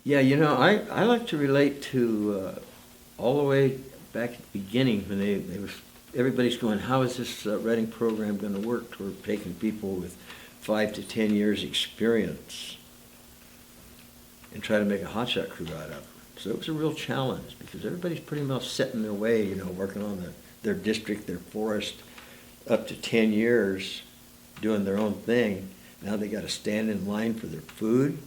Yeah, I like to relate to all the way back at the beginning when they was everybody's going, how is this Redding program going to work? We're taking people with 5 to 10 years experience and try to make a hotshot crew out of them. So it was a real challenge because everybody's pretty much set in their way, working on their district, their forest, up to 10 years doing their own thing. Now they got to stand in line for their food,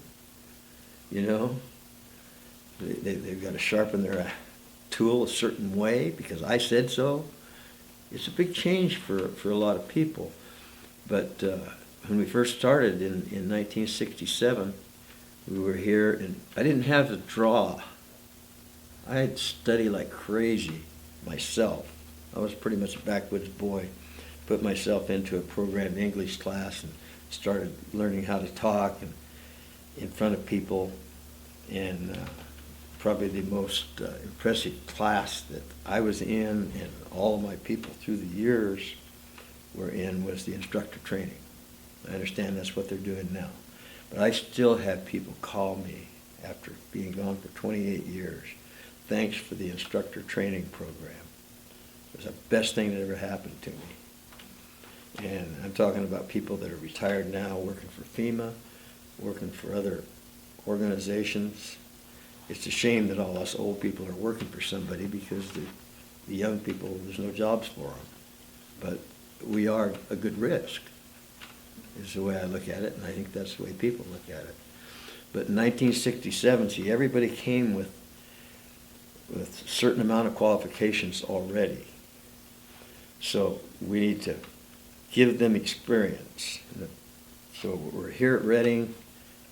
They've got to sharpen their tool a certain way because I said so. It's a big change for a lot of people. But when we first started in 1967, we were here, and I didn't have to draw. I had to study like crazy myself. I was pretty much a backwoods boy. Put myself into a program English class and started learning how to talk and in front of people. And probably the most impressive class that I was in and all of my people through the years were in was the instructor training. I understand that's what they're doing now. But I still have people call me after being gone for 28 years. Thanks for the instructor training program. It was the best thing that ever happened to me. And I'm talking about people that are retired now, working for FEMA, working for other organizations. It's a shame that all us old people are working for somebody because the young people, there's no jobs for them. But we are a good risk, is the way I look at it, and I think that's the way people look at it. But in 1967, see, everybody came with a certain amount of qualifications already. So we need to give them experience. So we're here at Redding,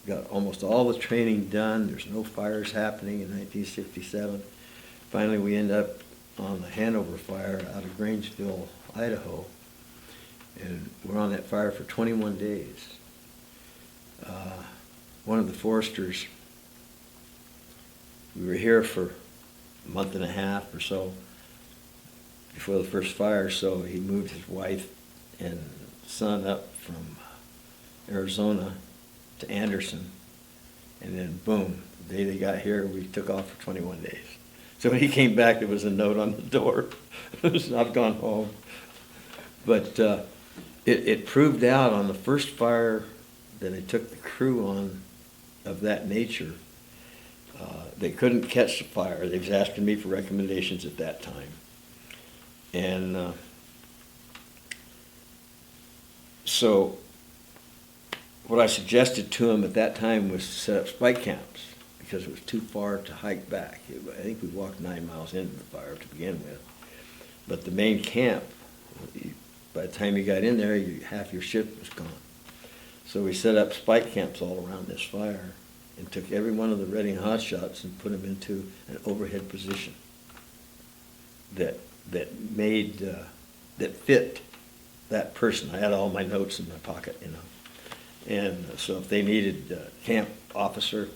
got almost all the training done. There's no fires happening in 1967. Finally, we end up on the Hanover fire out of Grangeville, Idaho. And we're on that fire for 21 days. One of the foresters, we were here for a month and a half or so before the first fire, so he moved his wife and son up from Arizona to Anderson, and then boom, the day they got here, we took off for 21 days. So when he came back, there was a note on the door. I've gone home. But it proved out on the first fire that I took the crew on of that nature. They couldn't catch the fire. They was asking me for recommendations at that time. And so what I suggested to them at that time was to set up spike camps because it was too far to hike back. I think we walked 9 miles into the fire to begin with. But the main camp, by the time you got in there, half your shift was gone. So we set up spike camps all around this fire and took every one of the Redding hotshots and put them into an overhead position that fit that person. I had all my notes in my pocket, And so if they needed a camp officer,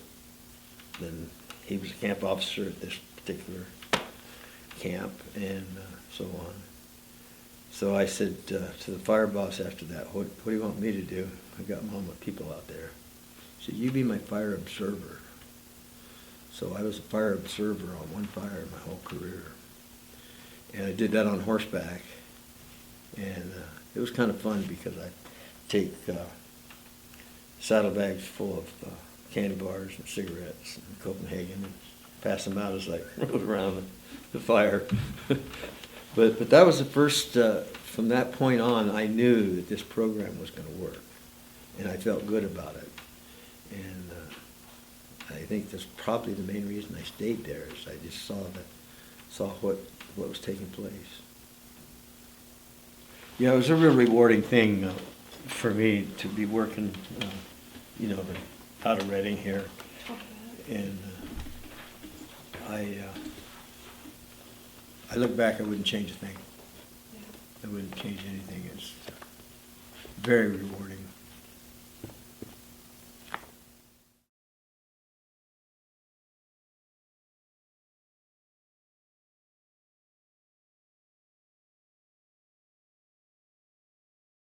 then he was a camp officer at this particular camp, and so on. So I said to the fire boss after that, what do you want me to do? I got all my people out there. He said, you be my fire observer. So I was a fire observer on one fire my whole career. And I did that on horseback. And it was kind of fun because I take saddlebags full of candy bars and cigarettes in Copenhagen and pass them out as I rode around the fire. But that was the first, from that point on, I knew that this program was going to work. And I felt good about it. And I think that's probably the main reason I stayed there, is I just saw what was taking place. Yeah, it was a real rewarding thing for me to be working, out of Redding here. And I look back, I wouldn't change a thing. I wouldn't change anything. It's very rewarding.